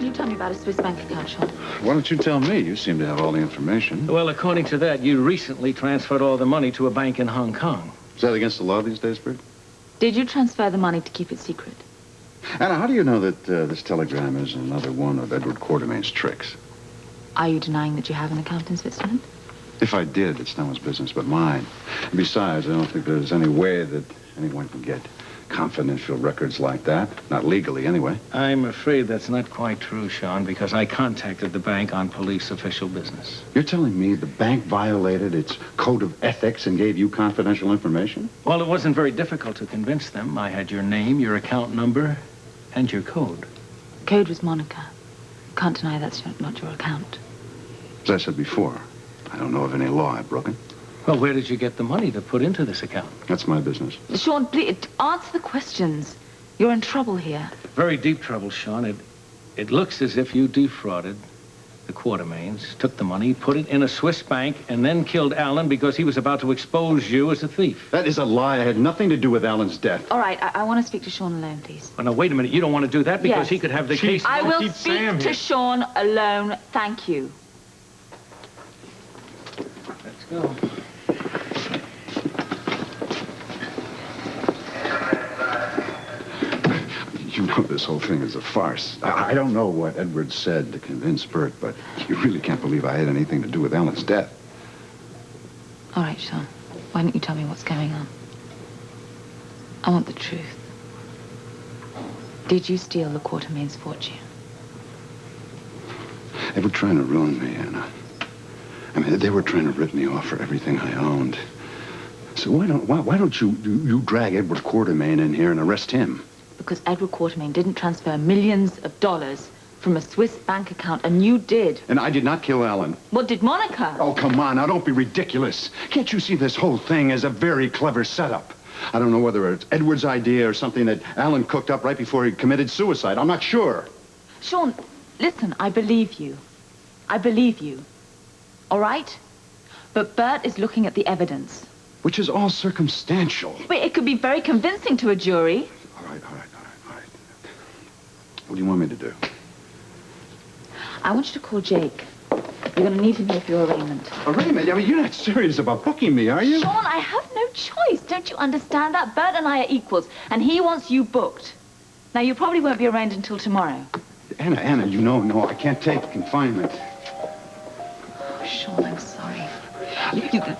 can you tell me about a Swiss bank account, Sean? Why don't you tell me? You seem to have all the information. Well, according to that, you recently transferred all the money to a bank in Hong Kong. Is that against the law these days, Bert? Did you transfer the money to keep it secret? Anna, how do you know that this telegram is another one of Edward Quartermaine's tricks? Are you denying that you have an account in Switzerland? If I did, it's no one's business but mine. And besides, I don't think there's any way that anyone can get confidential records like that. Not legally, anyway. I'm afraid that's not quite true, Sean, because I contacted the bank on police official business. You're telling me the bank violated its code of ethics and gave you confidential information? Well, it wasn't very difficult to convince them. I had your name, your account number, and your code. Code was Monica. Can't deny that's not your account. As I said before, I don't know of any law I've broken. Well, where did you get the money to put into this account? That's my business. Sean, please, answer the questions. You're in trouble here. Very deep trouble, Sean. It looks as if you defrauded the Quartermaines, took the money, put it in a Swiss bank, and then killed Alan because he was about to expose you as a thief. That is a lie. I had nothing to do with Alan's death. All right, I want to speak to Sean alone, please. Oh, now, wait a minute. You don't want to do that because Yes. he could have the case. I will speak to Sean alone. Thank you. Let's go. You know this whole thing is a farce. I don't know what Edward said to convince Bert, but you really can't believe I had anything to do with Alan's death. All right, Sean. Why don't you tell me what's going on? I want the truth. Did you steal the Quartermaines' fortune? They were trying to ruin me, Anna. I mean, they were trying to rip me off for everything I owned. So why don't you drag Edward Quartermaine in here and arrest him? Because Edward Quartermaine didn't transfer millions of dollars from a Swiss bank account, and you did. And I did not kill Alan. What did Monica? Oh, come on, now don't be ridiculous. Can't you see this whole thing as a very clever setup? I don't know whether it's Edward's idea or something that Alan cooked up right before he committed suicide. I'm not sure. Sean, listen, I believe you. I believe you. All right? But Bert is looking at the evidence. Which is all circumstantial. But it could be very convincing to a jury. All right. What do you want me to do? I want you to call Jake. You're going to need him here for your arraignment. Arraignment? I mean, you're not serious about booking me, are you? Sean, I have no choice. Don't you understand that? Bert and I are equals, and he wants you booked. Now, you probably won't be arraigned until tomorrow. Anna, you know, no, I can't take confinement. Oh, Sean, I'm sorry.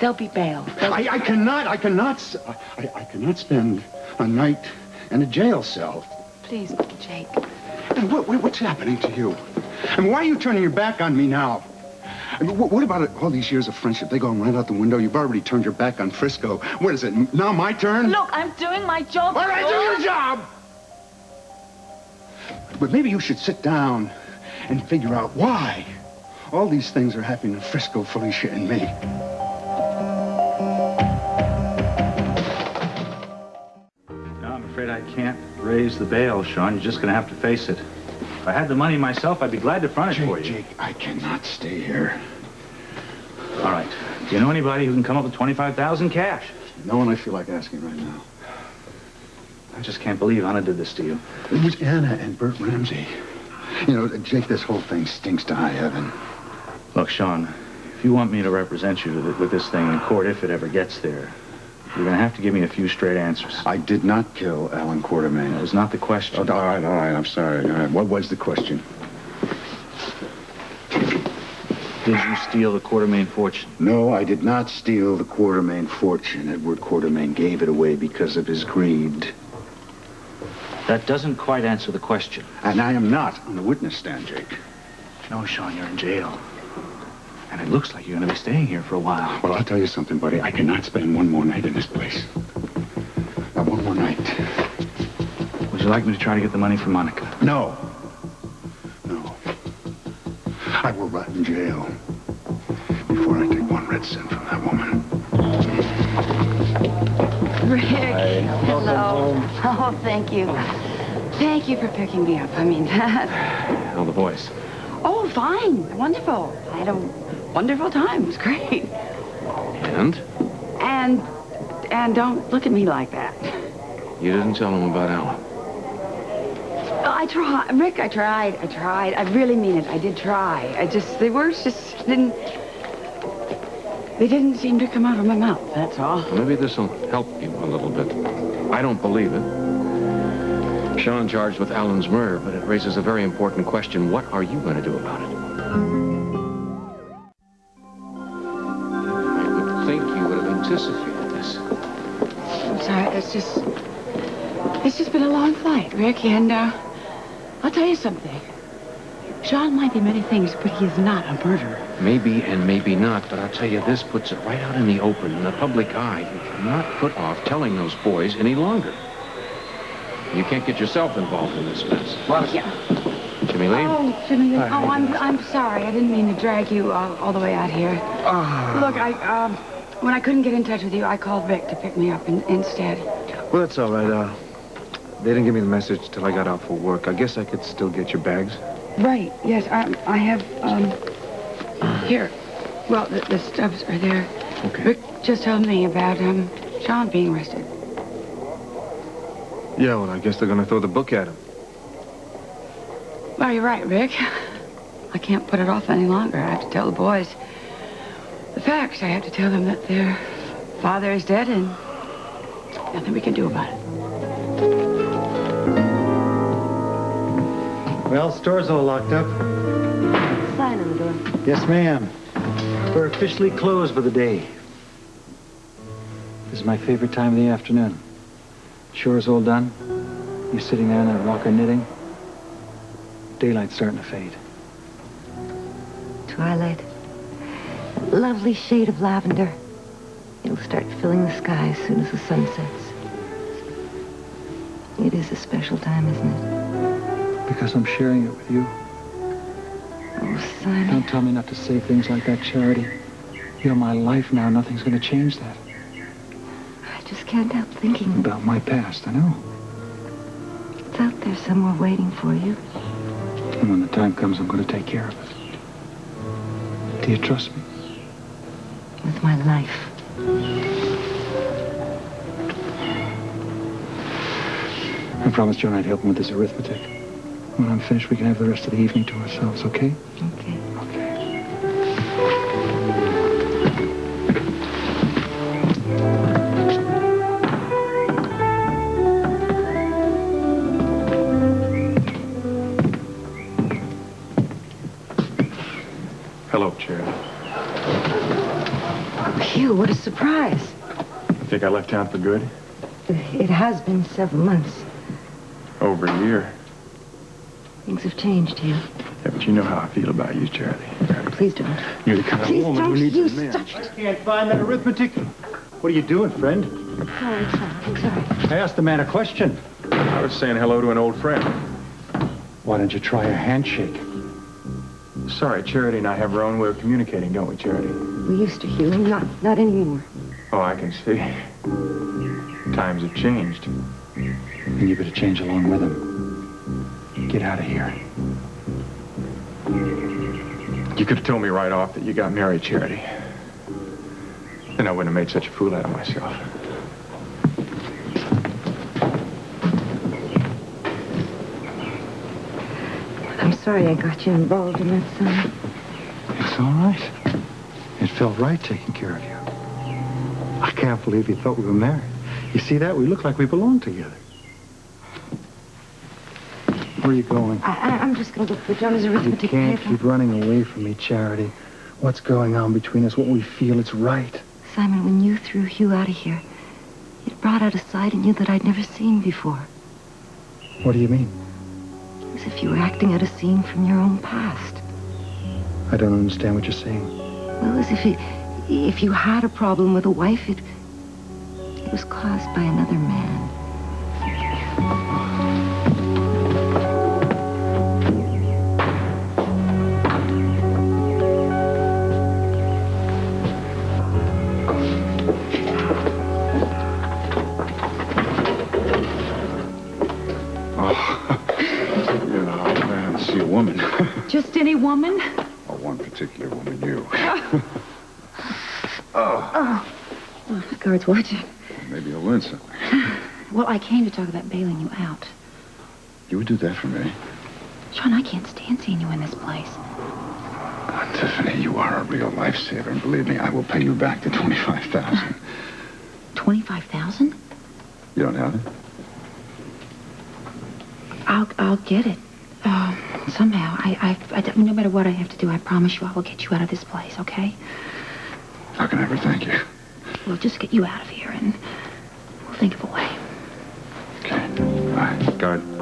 There'll be bail. I cannot spend a night in a jail cell. Please, Jake. And what's happening to you? I mean, why are you turning your back on me now? I mean, what about all these years of friendship? They go right out the window. You've already turned your back on Frisco. What is it, now my turn? Look, I'm doing my job. All right, do your job! But maybe you should sit down and figure out why all these things are happening to Frisco, Felicia, and me. No, I'm afraid I can't raise the bail, Sean. You're just going to have to face it. If I had the money myself, I'd be glad to front it for you. Jake, I cannot stay here. All right. Do you know anybody who can come up with $25,000 cash? No one I feel like asking right now. I just can't believe Anna did this to you. It was Anna and Bert Ramsey. You know, Jake, this whole thing stinks to high heaven. Look, Sean, if you want me to represent you with this thing in court, if it ever gets there, you're going to have to give me a few straight answers. I did not kill Alan Quartermaine. That was not the question. Oh, all right, I'm sorry. All right, what was the question? Did you steal the Quartermaine fortune? No, I did not steal the Quartermaine fortune. Edward Quartermaine gave it away because of his greed. That doesn't quite answer the question. And I am not on the witness stand, Jake. No, Sean, you're in jail. And it looks like you're going to be staying here for a while. Well, I'll tell you something, buddy. I cannot spend one more night in this place. Not one more night. Would you like me to try to get the money from Monica? No. No. I will rot in jail before I take one red cent from that woman. Rick, hello. Oh, thank you. Thank you for picking me up. I mean, that... How are the boys? Oh, fine. Wonderful. I had a wonderful time. It was great. And? And don't look at me like that. You didn't tell them about Alan? I I tried. Rick, I tried. I really mean it. I did try. The words just didn't... They didn't seem to come out of my mouth, that's all. Maybe this will help you a little bit. I don't believe it. Sean charged with Alan's murder, but it raises a very important question. What are you going to do about it? I would think you would have anticipated this. I'm sorry, it's just been a long flight, Rick, and, I'll tell you something. Sean might be many things, but he is not a murderer. Maybe and maybe not, but I'll tell you, this puts it right out in the open, in the public eye. You cannot put off telling those boys any longer. You can't get yourself involved in this mess. Well, yeah. Jimmy Lee? Oh, Jimmy Lee. Oh, I'm sorry. I didn't mean to drag you all the way out here. Look, when I couldn't get in touch with you, I called Vic to pick me up instead. Well, that's all right. They didn't give me the message till I got out for work. I guess I could still get your bags. Right, yes, I have, here. Well, the stubs are there. Okay. Rick just told me about, Sean being arrested. Yeah, well, I guess they're gonna throw the book at him. Well, you're right, Rick. I can't put it off any longer. I have to tell the boys the facts. I have to tell them that their father is dead and nothing we can do about it. Well, store's all locked up. Sign on the door. Yes, ma'am. We're officially closed for the day. This is my favorite time of the afternoon. Shore's all done. You're sitting there in that rocker knitting. Daylight's starting to fade. Twilight. Lovely shade of lavender. It'll start filling the sky as soon as the sun sets. It is a special time, isn't it? Because I'm sharing it with you. Oh, Simon. Don't tell me not to say things like that, Charity. You're my life now. Nothing's going to change that. I just can't help thinking About my past, I know. it's out there somewhere waiting for you. And when the time comes, I'm going to take care of it. Do you trust me? With my life. I promised Jonah I'd help him with his arithmetic. When I'm finished, we can have the rest of the evening to ourselves, okay? Okay. Okay. Hello, Charity. Phew, what a surprise. I think I left town for good. It has been several months. Over a year. Things have changed here. Yeah, but you know how I feel about you, Charity. Please don't. You're the kind of Please woman don't who needs you a man. stop. I can't find that arithmetic. What are you doing, friend? Sorry, I'm sorry. I asked the man a question. I was saying hello to an old friend. Why don't you try a handshake? Sorry, Charity and I have our own way of communicating, don't we, Charity? We used to, Hugh. Not anymore. Oh, I can see. Times have changed. And you better change along with him. Get out of here. You could have told me right off that you got married, Charity. Then I wouldn't have made such a fool out of myself. I'm sorry I got you involved in that, son. It's all right. It felt right taking care of you. I can't believe you thought we were married. You see that? We look like we belong together. Where are you going? I'm just going to look for Jonah's arithmetic You can't paper. keep running away from me, Charity. What's going on between us? What we feel, it's right. Simon, when you threw Hugh out of here, it brought out a side in you that I'd never seen before. What do you mean? As if you were acting out a scene from your own past. I don't understand what you're saying. Well, as if you had a problem with a wife, it was caused by another man. Woman. Just any woman? Oh, one particular woman, you. Oh, the guard's watching. Maybe you'll learn something. Well, I came to talk about bailing you out. You would do that for me? Sean, I can't stand seeing you in this place. Oh, Tiffany, you are a real lifesaver, and believe me, I will pay you back the $25,000. 25,000? You don't have it? I'll get it. Somehow. No matter what I have to do, I promise you I will get you out of this place, okay? How can I ever thank you? We'll just get you out of here, and we'll think of a way. Okay. Bye. Go ahead.